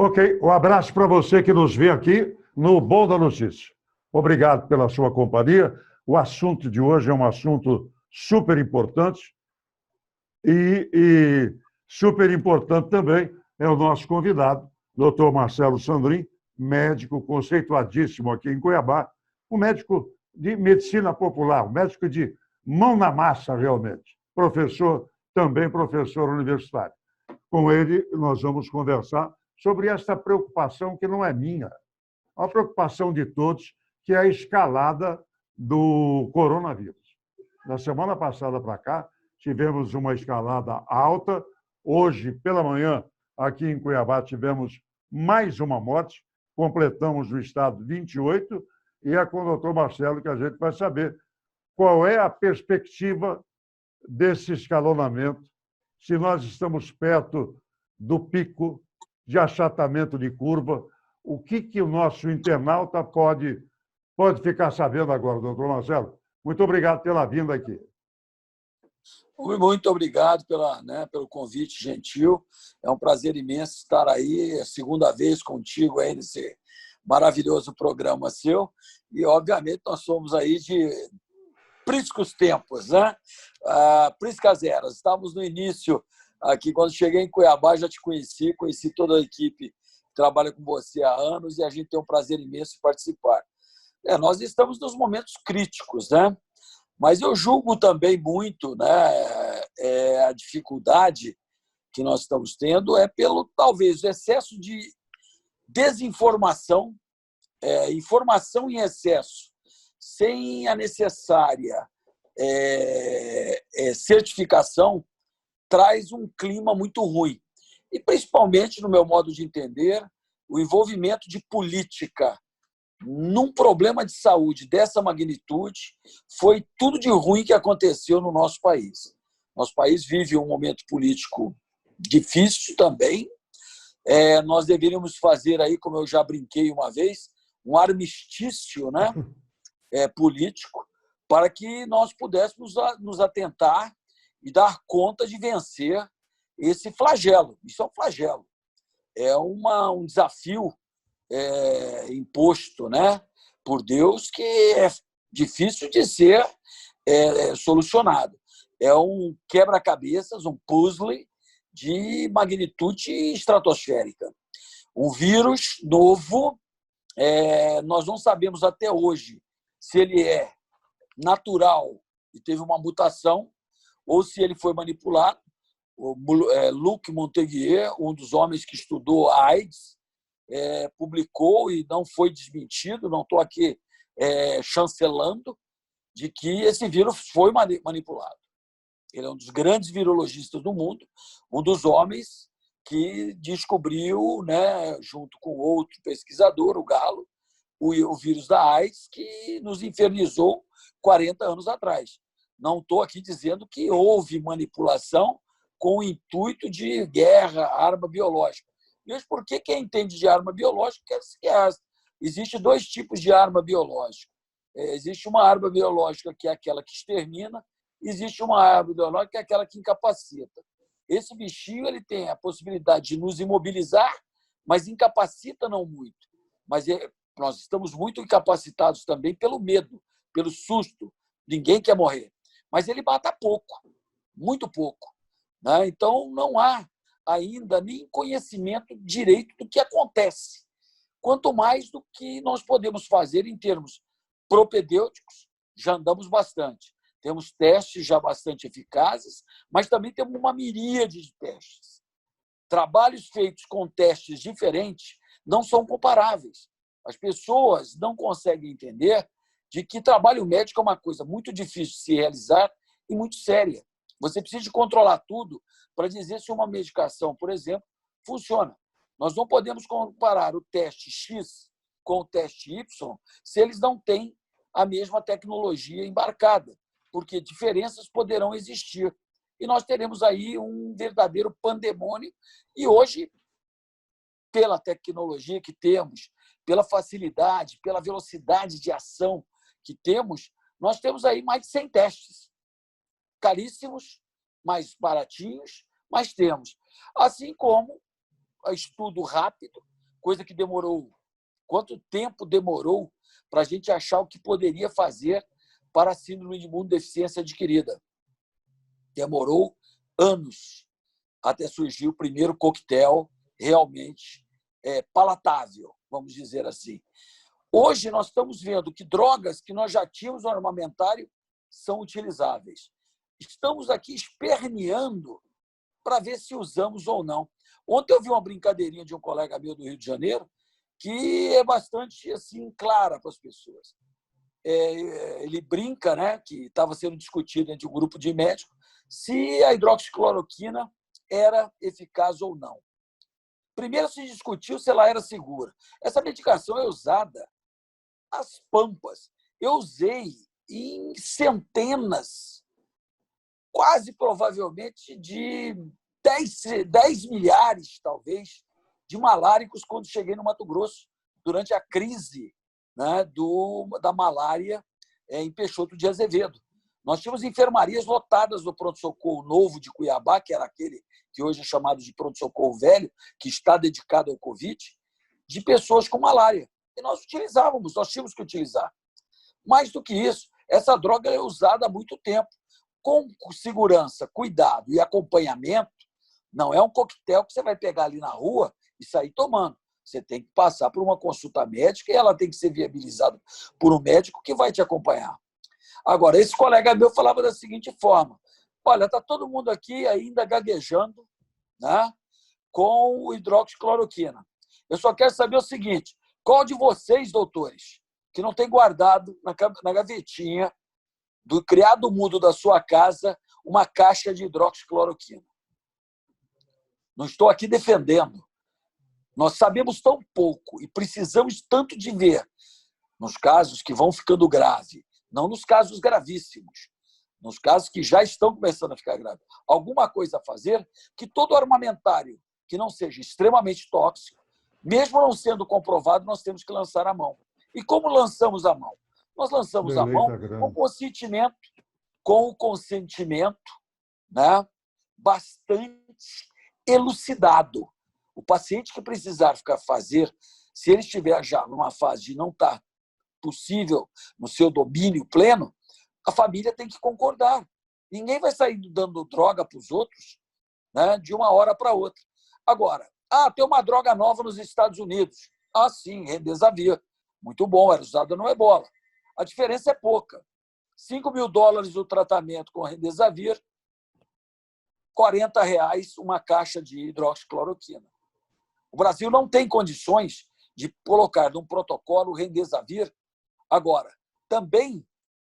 Ok, um abraço para você que nos vê aqui no Bom da Notícia. Obrigado pela sua companhia. O assunto de hoje é um assunto super importante e super importante também é o nosso convidado, doutor Marcelo Sandrin, médico conceituadíssimo aqui em Cuiabá, um médico de medicina popular, um médico de mão na massa, realmente. Professor, também professor universitário. Com ele, nós vamos conversar sobre essa preocupação que não é minha, é uma preocupação de todos, que é a escalada do coronavírus. Na semana passada para cá, tivemos uma escalada alta. Hoje, pela manhã, aqui em Cuiabá, tivemos mais uma morte. Completamos no estado 28, e é com o doutor Marcelo que a gente vai saber qual é a perspectiva desse escalonamento, se nós estamos perto do pico de achatamento de curva, o que o nosso internauta pode ficar sabendo agora, doutor Marcelo? Muito obrigado pela vinda aqui. Muito obrigado pelo convite gentil. É um prazer imenso estar aí, é a segunda vez contigo aí nesse maravilhoso programa seu. E, obviamente, nós somos aí de priscos tempos, né? Priscas eras. Estávamos no início aqui, quando cheguei em Cuiabá, já te conheci toda a equipe que trabalha com você há anos e a gente tem um prazer imenso em participar. Nós estamos nos momentos críticos, né? Mas eu julgo também muito, né, a dificuldade que nós estamos tendo pelo, talvez, excesso de desinformação, informação em excesso, sem a necessária certificação, traz um clima muito ruim. E, principalmente, no meu modo de entender, o envolvimento de política num problema de saúde dessa magnitude foi tudo de ruim que aconteceu no nosso país. Nosso país vive um momento político difícil também. Nós deveríamos fazer aí, como eu já brinquei uma vez, um armistício, né, político, para que nós pudéssemos nos atentar e dar conta de vencer esse flagelo. Isso é um flagelo. É um desafio imposto, né, por Deus, que é difícil de ser solucionado. É um quebra-cabeças, um puzzle de magnitude estratosférica. Um vírus novo, nós não sabemos até hoje se ele é natural e teve uma mutação ou se ele foi manipulado. O Luc Montagnier, um dos homens que estudou a AIDS, publicou e não foi desmentido, não estou aqui chancelando, de que esse vírus foi manipulado. Ele é um dos grandes virologistas do mundo, um dos homens que descobriu, né, junto com outro pesquisador, o Galo, o vírus da AIDS, que nos infernizou 40 anos atrás. Não estou aqui dizendo que houve manipulação com o intuito de guerra, arma biológica. Mesmo porque quem entende de arma biológica existe dois tipos de arma biológica. Existe uma arma biológica que é aquela que extermina, existe uma arma biológica que é aquela que incapacita. Esse bichinho ele tem a possibilidade de nos imobilizar, mas incapacita não muito. Mas nós estamos muito incapacitados também pelo medo, pelo susto. Ninguém quer morrer. Mas ele mata pouco, muito pouco, né? Então, não há ainda nem conhecimento direito do que acontece, quanto mais do que nós podemos fazer em termos propedêuticos. Já andamos bastante. Temos testes já bastante eficazes, mas também temos uma miríade de testes. Trabalhos feitos com testes diferentes não são comparáveis. As pessoas não conseguem entender de que trabalho médico é uma coisa muito difícil de se realizar e muito séria. Você precisa de controlar tudo para dizer se uma medicação, por exemplo, funciona. Nós não podemos comparar o teste X com o teste Y se eles não têm a mesma tecnologia embarcada, porque diferenças poderão existir. E nós teremos aí um verdadeiro pandemônio. E hoje, pela tecnologia que temos, pela facilidade, pela velocidade de ação que temos, nós temos aí mais de 100 testes. Caríssimos, mais baratinhos, mas temos. Assim como estudo rápido, coisa que demorou. Quanto tempo demorou para a gente achar o que poderia fazer para a síndrome de imunodeficiência adquirida? Demorou anos até surgir o primeiro coquetel realmente palatável, vamos dizer assim. Hoje nós estamos vendo que drogas que nós já tínhamos no armamentário são utilizáveis. Estamos aqui esperneando para ver se usamos ou não. Ontem eu vi uma brincadeirinha de um colega meu do Rio de Janeiro que é bastante assim clara para as pessoas. Ele brinca, né, que estava sendo discutido entre um grupo de médicos se a hidroxicloroquina era eficaz ou não. Primeiro se discutiu se ela era segura. Essa medicação é usada às pampas. Eu usei em centenas, quase provavelmente de 10 milhares, talvez, de maláricos quando cheguei no Mato Grosso, durante a crise, né, da malária em Peixoto de Azevedo. Nós tínhamos enfermarias lotadas do pronto-socorro novo de Cuiabá, que era aquele que hoje é chamado de pronto-socorro velho, que está dedicado ao Covid, de pessoas com malária. E nós utilizávamos, nós tínhamos que utilizar. Mais do que isso, essa droga é usada há muito tempo. Com segurança, cuidado e acompanhamento, não é um coquetel que você vai pegar ali na rua e sair tomando. Você tem que passar por uma consulta médica e ela tem que ser viabilizada por um médico que vai te acompanhar. Agora, esse colega meu falava da seguinte forma: olha, está todo mundo aqui ainda gaguejando, né, com hidroxicloroquina. Eu só quero saber o seguinte: qual de vocês, doutores, que não tem guardado na gavetinha do criado mudo da sua casa uma caixa de hidroxicloroquina? Não estou aqui defendendo. Nós sabemos tão pouco e precisamos tanto de ver nos casos que vão ficando graves, não nos casos gravíssimos, nos casos que já estão começando a ficar graves, alguma coisa a fazer, que todo armamentário que não seja extremamente tóxico, mesmo não sendo comprovado, nós temos que lançar a mão. E como lançamos a mão? Nós lançamos a mão com o consentimento, né, bastante elucidado. O paciente que precisar fazer, se ele estiver já numa fase de não estar possível no seu domínio pleno, a família tem que concordar. Ninguém vai sair dando droga para os outros, né, de uma hora para outra. Agora, tem uma droga nova nos Estados Unidos. Sim, Remdesivir. Muito bom, era usada no Ebola. A diferença é pouca. $5.000 o tratamento com Remdesivir, R$40 uma caixa de hidroxicloroquina. O Brasil não tem condições de colocar num protocolo Remdesivir. Agora, também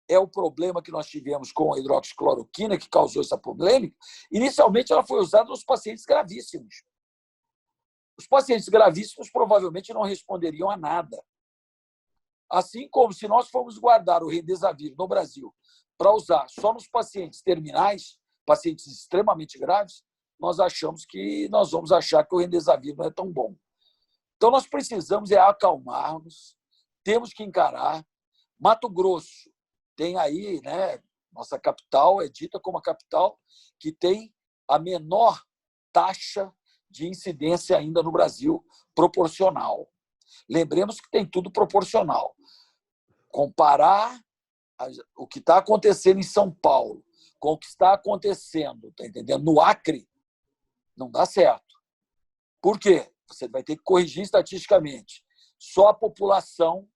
é o problema que nós tivemos com a hidroxicloroquina, que causou essa polêmica. Inicialmente, ela foi usada nos pacientes gravíssimos. Os pacientes gravíssimos provavelmente não responderiam a nada. Assim como se nós formos guardar o Remdesivir no Brasil para usar só nos pacientes terminais, pacientes extremamente graves, nós achamos que nós vamos achar que o Remdesivir não é tão bom. Então, nós precisamos acalmarmos, temos que encarar. Mato Grosso tem aí, né, nossa capital é dita como a capital que tem a menor taxa de incidência ainda no Brasil, proporcional. Lembremos que tem tudo proporcional. Comparar o que está acontecendo em São Paulo com o que está acontecendo, tá entendendo, no Acre, não dá certo. Por quê? Você vai ter que corrigir estatisticamente. Só a população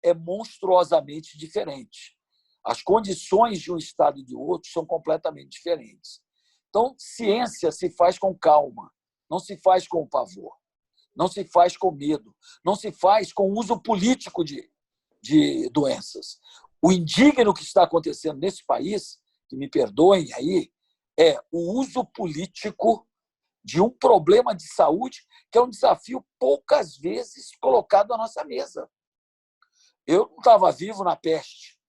é monstruosamente diferente. As condições de um estado e de outro são completamente diferentes. Então, ciência se faz com calma, não se faz com pavor, não se faz com medo, não se faz com uso político de doenças. O indigno que está acontecendo nesse país, que me perdoem aí, é o uso político de um problema de saúde que é um desafio poucas vezes colocado à nossa mesa. Eu não estava vivo na peste.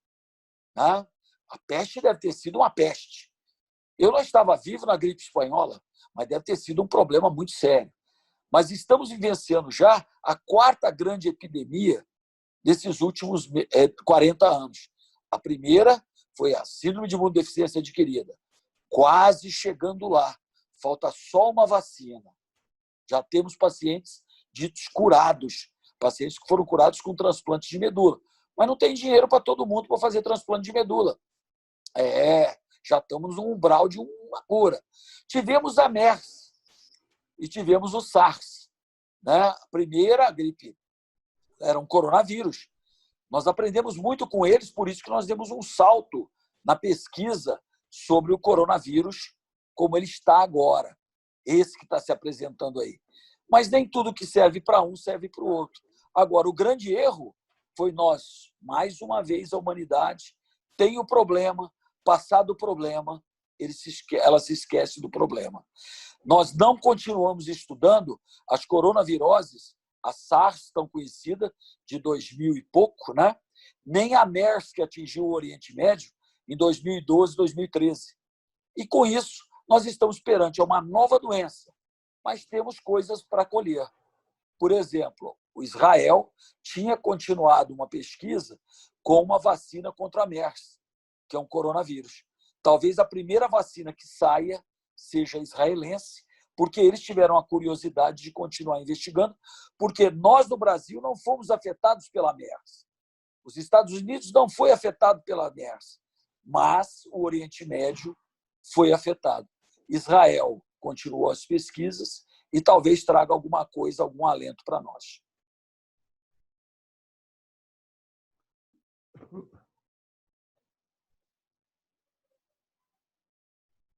Né? A peste deve ter sido uma peste. Eu não estava vivo na gripe espanhola, mas deve ter sido um problema muito sério. Mas estamos vivenciando já a quarta grande epidemia desses últimos 40 anos. A primeira foi a síndrome de imunodeficiência adquirida. Quase chegando lá. Falta só uma vacina. Já temos pacientes ditos curados, pacientes que foram curados com transplante de medula. Mas não tem dinheiro para todo mundo para fazer transplante de medula. Já estamos no umbral de uma cura. Tivemos a MERS e tivemos o SARS. Né? A primeira gripe era um coronavírus. Nós aprendemos muito com eles, por isso que nós demos um salto na pesquisa sobre o coronavírus, como ele está agora. Esse que está se apresentando aí. Mas nem tudo que serve para um serve para o outro. Agora, o grande erro foi nós, mais uma vez, a humanidade tem o problema, passado o problema, ela se esquece do problema. Nós não continuamos estudando as coronaviroses, a SARS, tão conhecida, de 2000 e pouco, né? Nem a MERS, que atingiu o Oriente Médio em 2012, 2013. E, com isso, nós estamos perante uma nova doença, mas temos coisas para colher. Por exemplo, o Israel tinha continuado uma pesquisa com uma vacina contra a MERS, que é um coronavírus. Talvez a primeira vacina que saia seja israelense, porque eles tiveram a curiosidade de continuar investigando, porque nós, no Brasil, não fomos afetados pela MERS. Os Estados Unidos não foi afetado pela MERS, mas o Oriente Médio foi afetado. Israel continuou as pesquisas e talvez traga alguma coisa, algum alento para nós.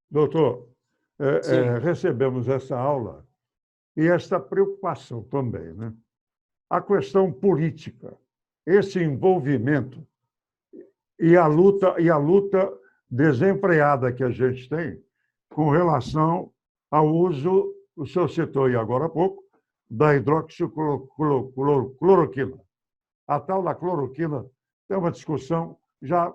Doutor, recebemos essa aula e esta preocupação também, né? A questão política, esse envolvimento e a luta desenfreada que a gente tem com relação ao uso, o senhor citou aí agora há pouco, da hidroxicloroquina. A tal da cloroquina tem uma discussão, já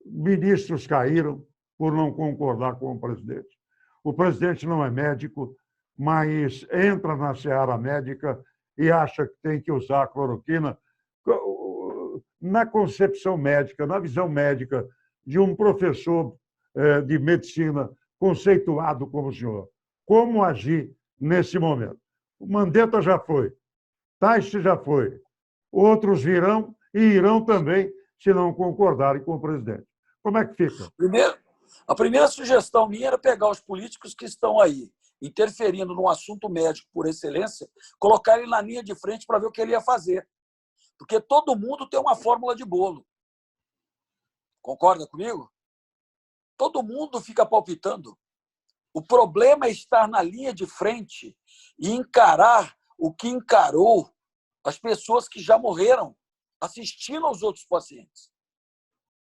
ministros caíram por não concordar com o presidente. O presidente não é médico, mas entra na seara médica e acha que tem que usar a cloroquina na concepção médica, na visão médica de um professor de medicina conceituado como o senhor. Como agir nesse momento? O Mandetta já foi, Taixe já foi, outros virão e irão também se não concordarem com o presidente. Como é que fica? A primeira sugestão minha era pegar os políticos que estão aí, interferindo num assunto médico por excelência, colocar ele na linha de frente para ver o que ele ia fazer. Porque todo mundo tem uma fórmula de bolo. Concorda comigo? Todo mundo fica palpitando. O problema é estar na linha de frente e encarar o que encarou as pessoas que já morreram assistindo aos outros pacientes.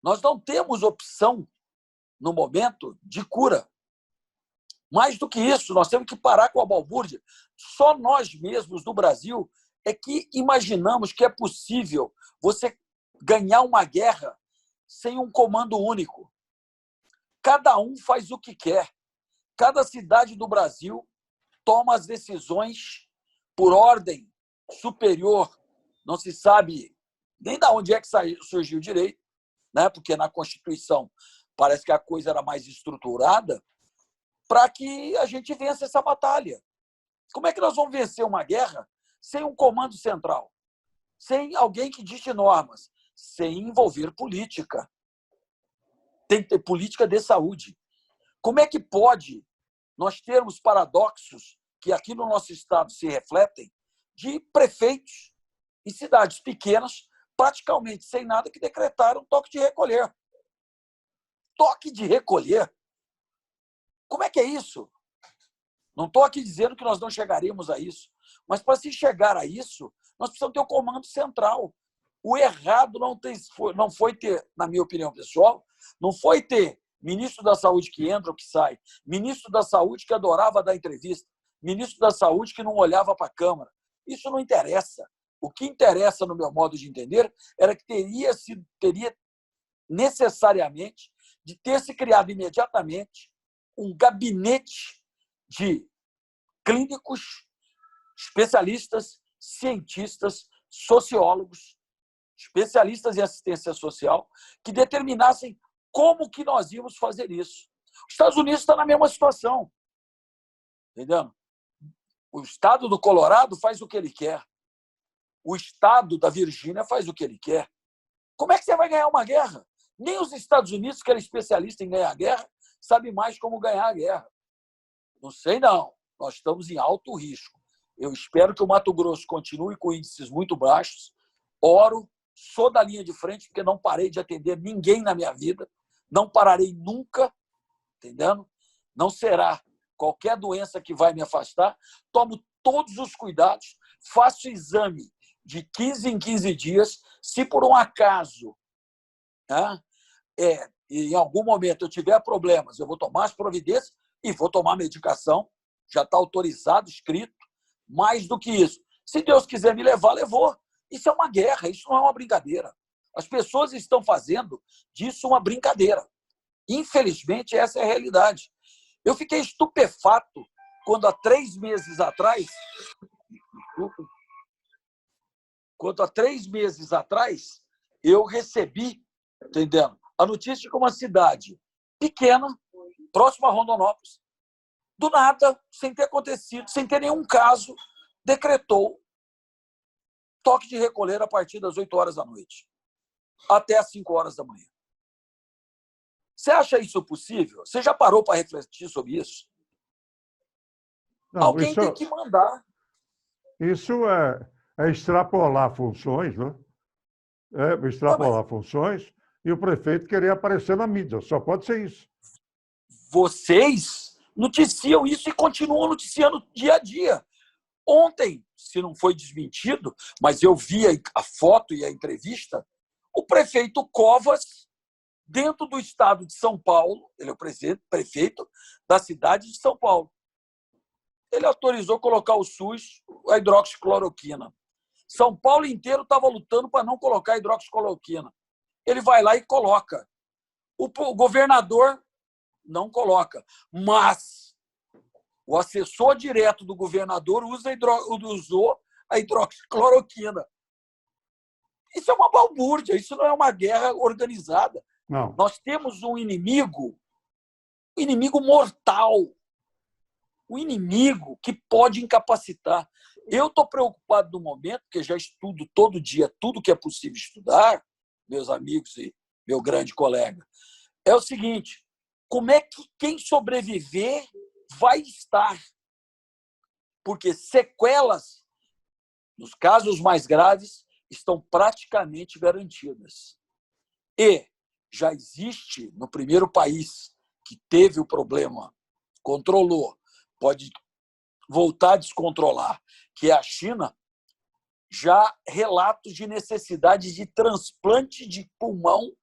Nós não temos opção, no momento, de cura. Mais do que isso, nós temos que parar com a balbúrdia. Só nós mesmos, no Brasil, é que imaginamos que é possível você ganhar uma guerra sem um comando único. Cada um faz o que quer. Cada cidade do Brasil toma as decisões por ordem superior. Não se sabe nem de onde é que surgiu o direito, né? Porque na Constituição parece que a coisa era mais estruturada para que a gente vença essa batalha. Como é que nós vamos vencer uma guerra sem um comando central? Sem alguém que dite normas? Sem envolver política. Tem que ter política de saúde. Como é que pode nós termos paradoxos que aqui no nosso estado se refletem de prefeitos em cidades pequenas, praticamente sem nada, que decretaram toque de recolher? Toque de recolher? Como é que é isso? Não estou aqui dizendo que nós não chegaremos a isso, mas para se chegar a isso, nós precisamos ter o comando central. O errado não foi ter, na minha opinião pessoal, não foi ter ministro da Saúde que entra ou que sai, ministro da Saúde que adorava dar entrevista, ministro da Saúde que não olhava para a Câmara. Isso não interessa. O que interessa, no meu modo de entender, era que teria necessariamente de ter se criado imediatamente um gabinete de clínicos, especialistas, cientistas, sociólogos, especialistas em assistência social, que determinassem como que nós íamos fazer isso. Os Estados Unidos estão na mesma situação. Entendeu? O estado do Colorado faz o que ele quer. O estado da Virgínia faz o que ele quer. Como é que você vai ganhar uma guerra? Nem os Estados Unidos, que era especialista em ganhar guerra, sabe mais como ganhar a guerra. Não sei, não. Nós estamos em alto risco. Eu espero que o Mato Grosso continue com índices muito baixos. Oro, sou da linha de frente, porque não parei de atender ninguém na minha vida. Não pararei nunca, entendendo? Não será qualquer doença que vai me afastar. Tomo todos os cuidados, faço exame de 15 em 15 dias. Se por um acaso, né, em algum momento eu tiver problemas, eu vou tomar as providências e vou tomar medicação. Já está autorizado, escrito. Mais do que isso. Se Deus quiser me levar, levou. Isso é uma guerra, isso não é uma brincadeira. As pessoas estão fazendo disso uma brincadeira. Infelizmente, essa é a realidade. Eu fiquei estupefato quando há 3 meses atrás, eu recebi, entendendo, a notícia de que uma cidade pequena, próxima a Rondonópolis, do nada, sem ter acontecido, sem ter nenhum caso, decretou toque de recolher a partir das 8 horas da noite, até as 5 horas da manhã. Você acha isso possível? Você já parou para refletir sobre isso? Não, Alguém tem que mandar. Isso é extrapolar funções, né? É extrapolar funções e o prefeito querer aparecer na mídia. Só pode ser isso. Vocês noticiam isso e continuam noticiando dia a dia. Ontem, se não foi desmentido, mas eu vi a foto e a entrevista, o prefeito Covas, dentro do estado de São Paulo, ele é o prefeito da cidade de São Paulo, ele autorizou colocar o SUS, a hidroxicloroquina. São Paulo inteiro estava lutando para não colocar a hidroxicloroquina. Ele vai lá e coloca. O governador não coloca, mas o assessor direto do governador usou a hidroxicloroquina. Isso é uma balbúrdia, isso não é uma guerra organizada. Não. Nós temos um inimigo mortal, um inimigo que pode incapacitar. Eu estou preocupado no momento, porque já estudo todo dia tudo que é possível estudar, meus amigos e meu grande colega. É o seguinte, como é que quem sobreviver vai estar? Porque sequelas, nos casos mais graves, estão praticamente garantidas. E já existe no primeiro país que teve o problema, controlou, pode voltar a descontrolar, que é a China, já relatos de necessidade de transplante de pulmão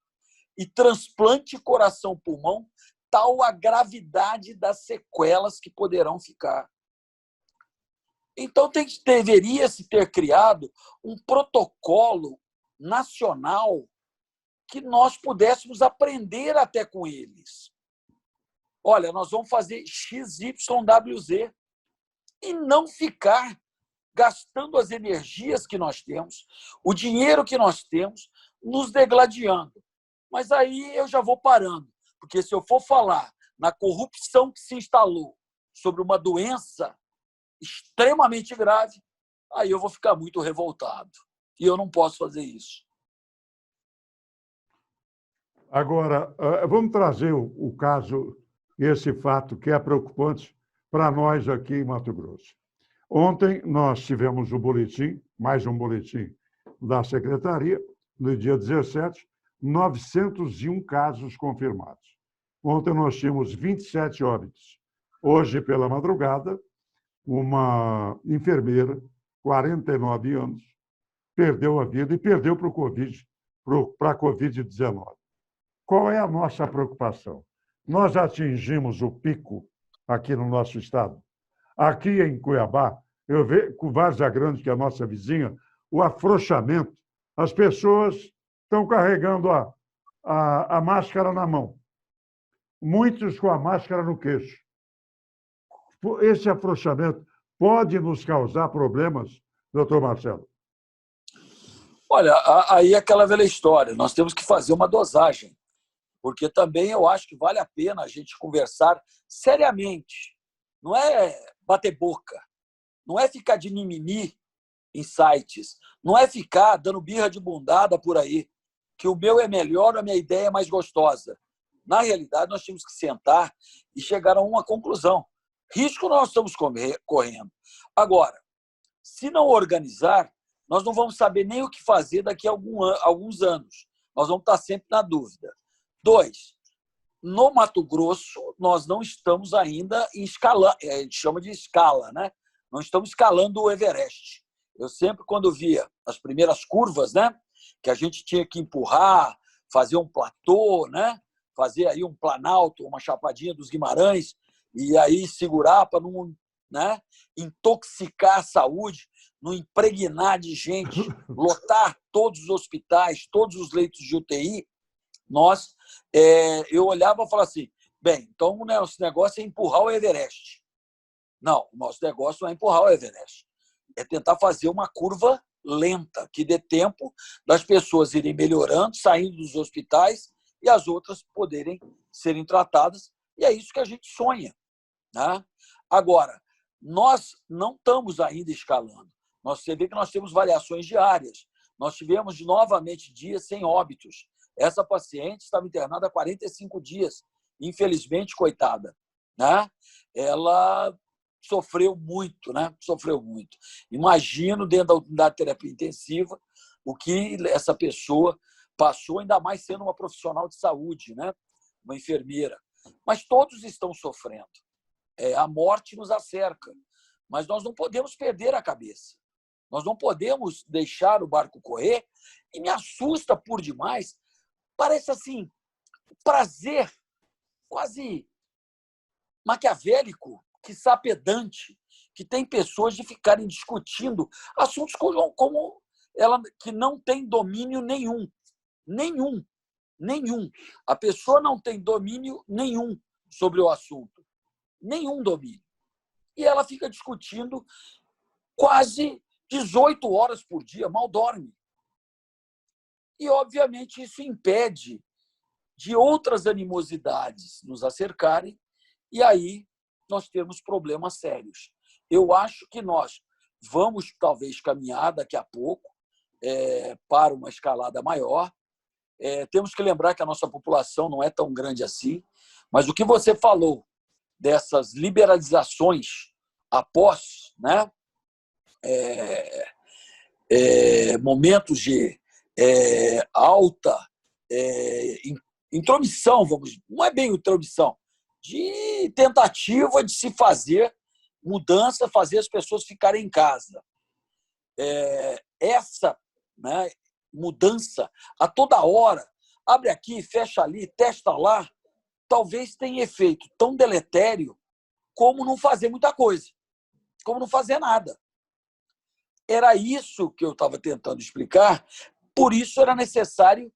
e transplante coração-pulmão, tal a gravidade das sequelas que poderão ficar. Então, deveria se ter criado um protocolo nacional que nós pudéssemos aprender até com eles. Olha, nós vamos fazer XYWZ e não ficar gastando as energias que nós temos, o dinheiro que nós temos, nos degladiando. Mas aí eu já vou parando, porque se eu for falar na corrupção que se instalou sobre uma doença extremamente grave, aí eu vou ficar muito revoltado. E eu não posso fazer isso. Agora, vamos trazer o caso, esse fato que é preocupante para nós aqui em Mato Grosso. Ontem nós tivemos o boletim, mais um boletim da Secretaria, no dia 17, 901 casos confirmados. Ontem nós tínhamos 27 óbitos. Hoje, pela madrugada, uma enfermeira, 49 anos, perdeu a vida e perdeu para a Covid-19. Qual é a nossa preocupação? Nós atingimos o pico aqui no nosso estado. Aqui em Cuiabá, eu vejo, com Várzea Grande, que é a nossa vizinha, o afrouxamento. As pessoas estão carregando a máscara na mão. Muitos com a máscara no queixo. Esse afrouxamento pode nos causar problemas, doutor Marcelo? Olha, aí é aquela velha história. Nós temos que fazer uma dosagem, porque também eu acho que vale a pena a gente conversar seriamente. Não é bater boca. não é ficar de mimimi em sites, não é ficar dando birra de bundada por aí, que o meu é melhor, a minha ideia é mais gostosa. Na realidade, nós tínhamos que sentar e chegar a uma conclusão. Risco nós estamos correndo. Agora, se não organizar, nós não vamos saber nem o que fazer daqui a alguns anos. Nós vamos estar sempre na dúvida. 2, no Mato Grosso, nós não estamos ainda em escala, a gente chama de escala, né? Não estamos escalando o Everest. Eu sempre, quando via as primeiras curvas, né, que a gente tinha que empurrar, fazer um platô, né, fazer aí um planalto, uma chapadinha dos Guimarães, e aí segurar para não, né, intoxicar a saúde, não impregnar de gente, lotar todos os hospitais, todos os leitos de UTI, eu olhava e falava assim, bem, então o nosso negócio é empurrar o Everest. Não, o nosso negócio não é empurrar o Everest. É tentar fazer uma curva lenta, que dê tempo das pessoas irem melhorando, saindo dos hospitais e as outras poderem serem tratadas. E é isso que a gente sonha, né? Agora, nós não estamos ainda escalando. Você vê que nós temos variações diárias. Nós tivemos novamente dias sem óbitos. Essa paciente estava internada há 45 dias. Infelizmente, coitada, né? Ela sofreu muito, né? Sofreu muito. Imagino, dentro da unidade de terapia intensiva, o que essa pessoa passou, ainda mais sendo uma profissional de saúde, né? Uma enfermeira. Mas todos estão sofrendo. A morte nos acerca. Mas nós não podemos perder a cabeça. Nós não podemos deixar o barco correr. E me assusta por demais. Parece assim, prazer quase maquiavélico, quiçá pedante, que tem pessoas de ficarem discutindo assuntos como ela, que não tem domínio nenhum. Nenhum. Nenhum. A pessoa não tem domínio nenhum sobre o assunto. Nenhum domínio. E ela fica discutindo quase 18 horas por dia, mal dorme. E, obviamente, isso impede de outras animosidades nos acercarem e aí nós temos problemas sérios. Eu acho que nós vamos, talvez, caminhar daqui a pouco para uma escalada maior. Temos que lembrar que a nossa população não é tão grande assim, mas o que você falou dessas liberalizações após, né, momentos de alta intromissão, não é bem intromissão, de tentativa de se fazer mudança, fazer as pessoas ficarem em casa. Essa, né, mudança a toda hora, abre aqui, fecha ali, testa lá, talvez tenha efeito tão deletério como não fazer muita coisa, como não fazer nada. Era isso que eu estava tentando explicar, por isso era necessário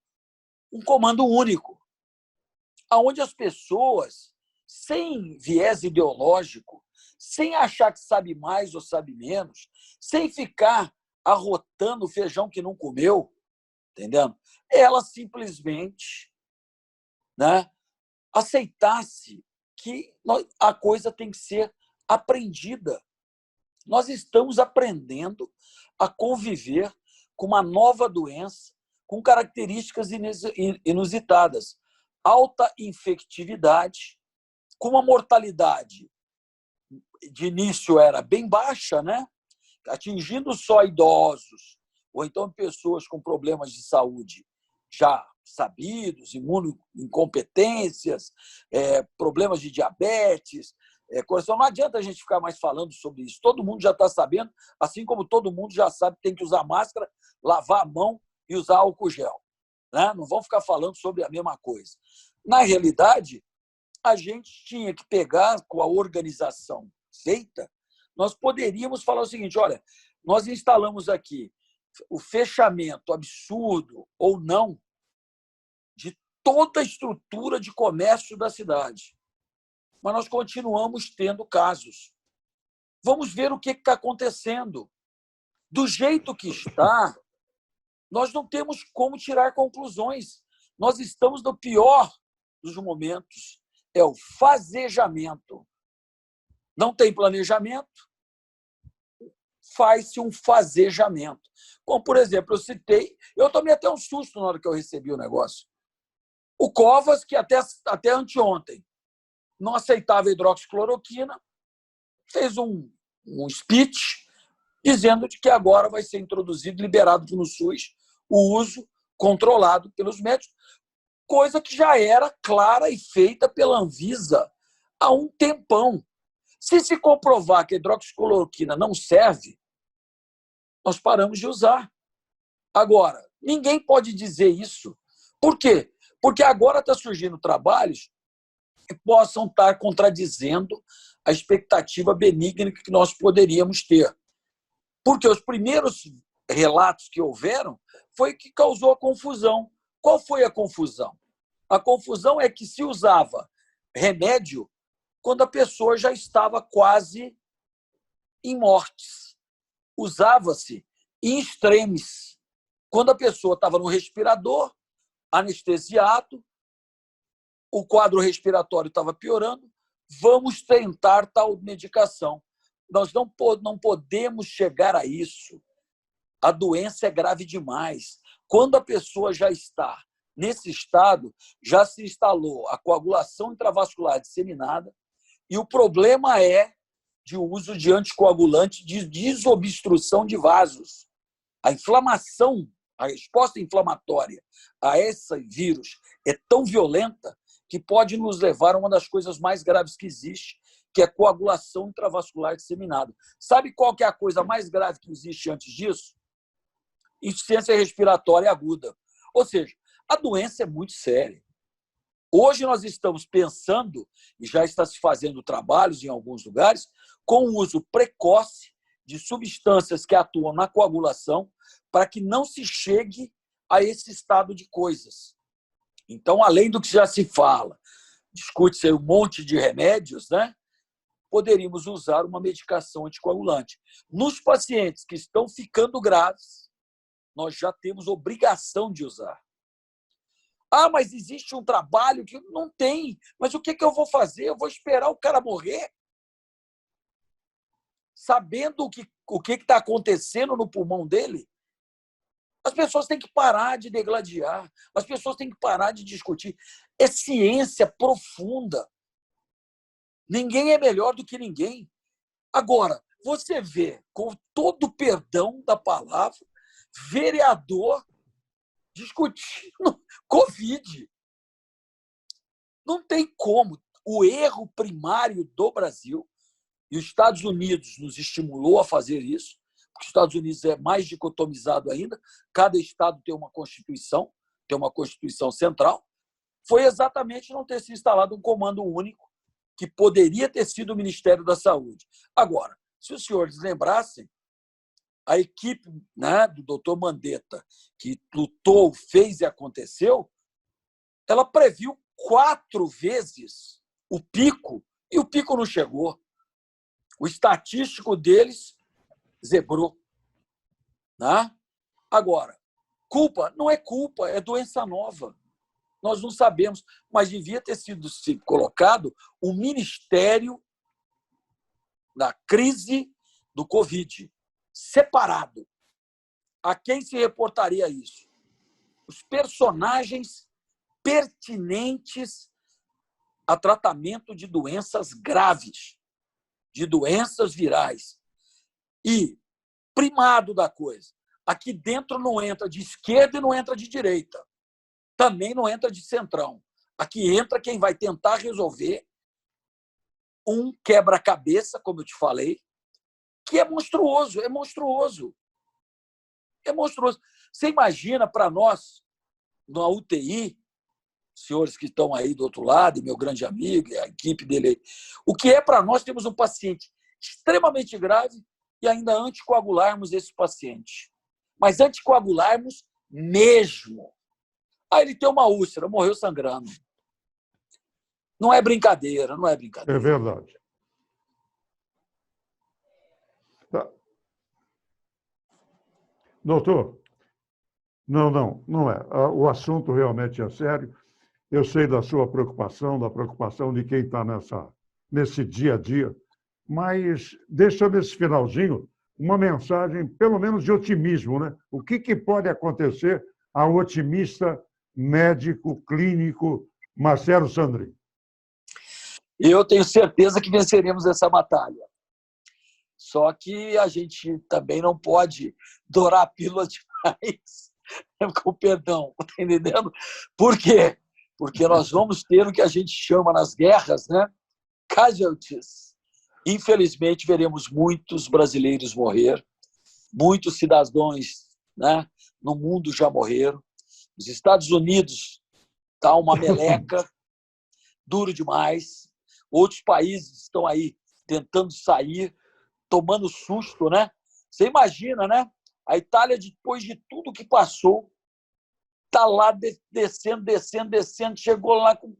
um comando único, onde as pessoas, sem viés ideológico, sem achar que sabe mais ou sabe menos, sem ficar arrotando o feijão que não comeu, entendendo? Ela simplesmente, né, aceitasse que a coisa tem que ser aprendida. Nós estamos aprendendo a conviver com uma nova doença, com características inusitadas. Alta infectividade, com uma mortalidade de início era bem baixa, né? Atingindo só idosos, ou então pessoas com problemas de saúde já sabidos, imunoincompetências, problemas de diabetes, coração. Não adianta a gente ficar mais falando sobre isso. Todo mundo já está sabendo, assim como todo mundo já sabe que tem que usar máscara, lavar a mão e usar álcool gel. Né? Não vão ficar falando sobre a mesma coisa. Na realidade, a gente tinha que pegar com a organização feita, nós poderíamos falar o seguinte, olha, nós instalamos aqui o fechamento absurdo ou não de toda a estrutura de comércio da cidade. Mas nós continuamos tendo casos. Vamos ver o que está acontecendo. Do jeito que está, nós não temos como tirar conclusões. Nós estamos no pior dos momentos. É o fazejamento. Não tem planejamento, faz-se um fasejamento. Como, por exemplo, eu tomei até um susto na hora que eu recebi o negócio. O Covas, que até anteontem não aceitava hidroxicloroquina, fez um speech dizendo de que agora vai ser introduzido, liberado no SUS, o uso controlado pelos médicos, coisa que já era clara e feita pela Anvisa há um tempão. Se comprovar que a hidroxicloroquina não serve, nós paramos de usar. Agora, ninguém pode dizer isso. Por quê? Porque agora está surgindo trabalhos que possam estar contradizendo a expectativa benigna que nós poderíamos ter. Porque os primeiros relatos que houveram foi que causou a confusão. Qual foi a confusão? A confusão é que se usava remédio quando a pessoa já estava quase em mortes. Usava-se em extremis. Quando a pessoa estava no respirador, anestesiado, o quadro respiratório estava piorando, vamos tentar tal medicação. Nós não podemos chegar a isso. A doença é grave demais. Quando a pessoa já está nesse estado, já se instalou a coagulação intravascular disseminada e o problema é de uso de anticoagulante, de desobstrução de vasos. A inflamação, a resposta inflamatória a esse vírus é tão violenta que pode nos levar a uma das coisas mais graves que existe, que é a coagulação intravascular disseminada. Sabe qual que é a coisa mais grave que existe antes disso? Insuficiência respiratória aguda. Ou seja, a doença é muito séria. Hoje nós estamos pensando, e já está se fazendo trabalhos em alguns lugares, com o uso precoce de substâncias que atuam na coagulação para que não se chegue a esse estado de coisas. Então, além do que já se fala, discute-se um monte de remédios, né? Poderíamos usar uma medicação anticoagulante. Nos pacientes que estão ficando graves, nós já temos obrigação de usar. Ah, mas existe um trabalho que não tem. Mas o que eu vou fazer? Eu vou esperar o cara morrer? Sabendo o que está acontecendo no pulmão dele? As pessoas têm que parar de degladiar. As pessoas têm que parar de discutir. É ciência profunda. Ninguém é melhor do que ninguém. Agora, você vê, com todo o perdão da palavra, vereador discutindo Covid. Não tem como. O erro primário do Brasil, e os Estados Unidos nos estimulou a fazer isso, porque os Estados Unidos é mais dicotomizado ainda, cada estado tem uma constituição central, foi exatamente não ter se instalado um comando único que poderia ter sido o Ministério da Saúde. Agora, se os senhores lembrassem, a equipe, né, do doutor Mandetta, que lutou, fez e aconteceu, ela previu 4 vezes o pico, e o pico não chegou. O estatístico deles zebrou. Né? Agora, culpa não é culpa, é doença nova. Nós não sabemos, mas devia ter sido colocado o Ministério da Crise do Covid, separado. A quem se reportaria isso? Os personagens pertinentes a tratamento de doenças graves, de doenças virais. E, primado da coisa, aqui dentro não entra de esquerda e não entra de direita. Também não entra de centrão. Aqui entra quem vai tentar resolver um quebra-cabeça, como eu te falei, que é monstruoso, é monstruoso. É monstruoso. Você imagina para nós, na UTI, senhores que estão aí do outro lado, meu grande amigo, a equipe dele aí, o que é para nós termos um paciente extremamente grave e ainda anticoagularmos esse paciente. Mas anticoagularmos mesmo. Ah, ele tem uma úlcera, morreu sangrando. Não é brincadeira, não é brincadeira. É verdade. Tá. Doutor, não é. O assunto realmente é sério. Eu sei da sua preocupação, da preocupação de quem está nesse dia a dia, mas deixa nesse finalzinho uma mensagem, pelo menos, de otimismo, né? O que pode acontecer ao otimista médico clínico Marcelo Sandrin? Eu tenho certeza que venceremos essa batalha. Só que a gente também não pode dourar a pílula demais, com perdão, tá entendendo? Por quê? Porque nós vamos ter o que a gente chama nas guerras, né? Casualties. Infelizmente, veremos muitos brasileiros morrer, muitos cidadãos, né, no mundo já morreram. Os Estados Unidos está uma meleca, duro demais. Outros países estão aí tentando sair, tomando susto, né? Você imagina, né? A Itália, depois de tudo que passou, está lá descendo, chegou lá com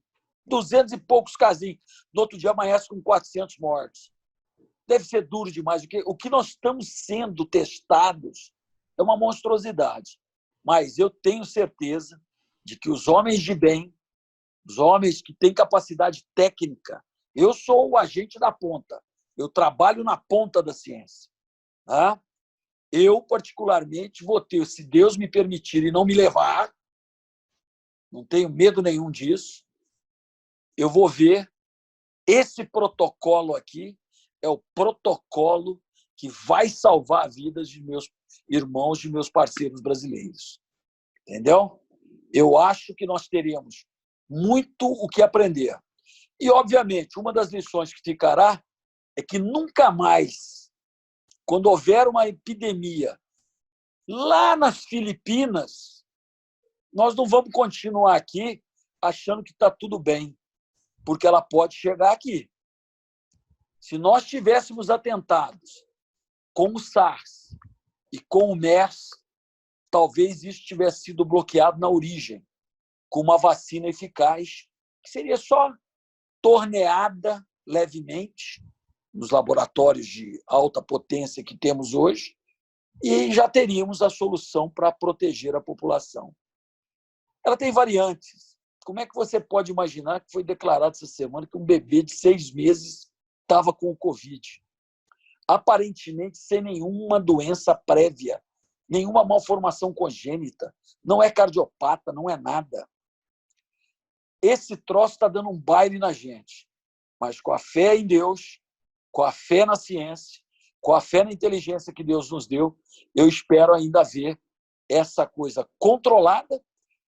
200 e poucos casinhos. No outro dia amanhece com 400 mortos. Deve ser duro demais. O que nós estamos sendo testados é uma monstruosidade. Mas eu tenho certeza de que os homens de bem, os homens que têm capacidade técnica, eu sou o agente da ponta, eu trabalho na ponta da ciência. Tá? Eu, particularmente, vou ter, se Deus me permitir e não me levar, não tenho medo nenhum disso, eu vou ver esse protocolo aqui, é o protocolo que vai salvar a vida de meus irmãos, de meus parceiros brasileiros. Entendeu? Eu acho que nós teremos muito o que aprender. E, obviamente, uma das lições que ficará é que nunca mais, quando houver uma epidemia lá nas Filipinas, nós não vamos continuar aqui achando que está tudo bem, porque ela pode chegar aqui. Se nós tivéssemos atentados com o SARS e com o MERS, talvez isso tivesse sido bloqueado na origem, com uma vacina eficaz, que seria só torneada levemente nos laboratórios de alta potência que temos hoje, e já teríamos a solução para proteger a população. Ela tem variantes. Como é que você pode imaginar que foi declarado essa semana que um bebê de 6 meses estava com o Covid? Aparentemente sem nenhuma doença prévia, nenhuma malformação congênita, não é cardiopata, não é nada. Esse troço está dando um baile na gente, mas com a fé em Deus, com a fé na ciência, com a fé na inteligência que Deus nos deu, eu espero ainda ver essa coisa controlada,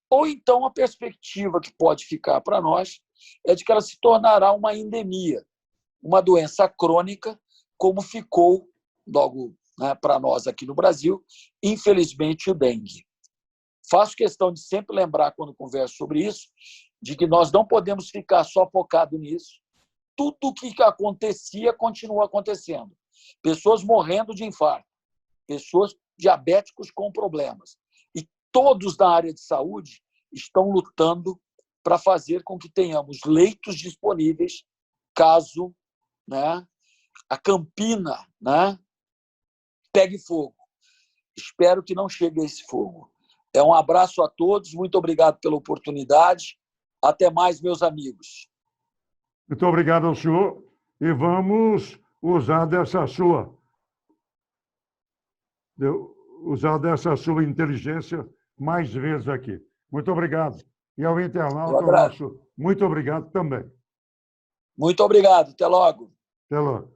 ou então a perspectiva que pode ficar para nós é de que ela se tornará uma endemia, uma doença crônica, como ficou logo, né, para nós aqui no Brasil, infelizmente, o dengue. Faço questão de sempre lembrar, quando converso sobre isso, de que nós não podemos ficar só focado nisso. Tudo o que acontecia continua acontecendo. Pessoas morrendo de infarto, pessoas diabéticos com problemas. E todos da área de saúde estão lutando para fazer com que tenhamos leitos disponíveis caso, né, a Campina, né, pegue fogo. Espero que não chegue a esse fogo. Um abraço a todos, muito obrigado pela oportunidade. Até mais, meus amigos. Muito obrigado ao senhor e vamos usar dessa sua inteligência mais vezes aqui. Muito obrigado. E ao internauta, o nosso muito obrigado também. Muito obrigado. Até logo. Até logo.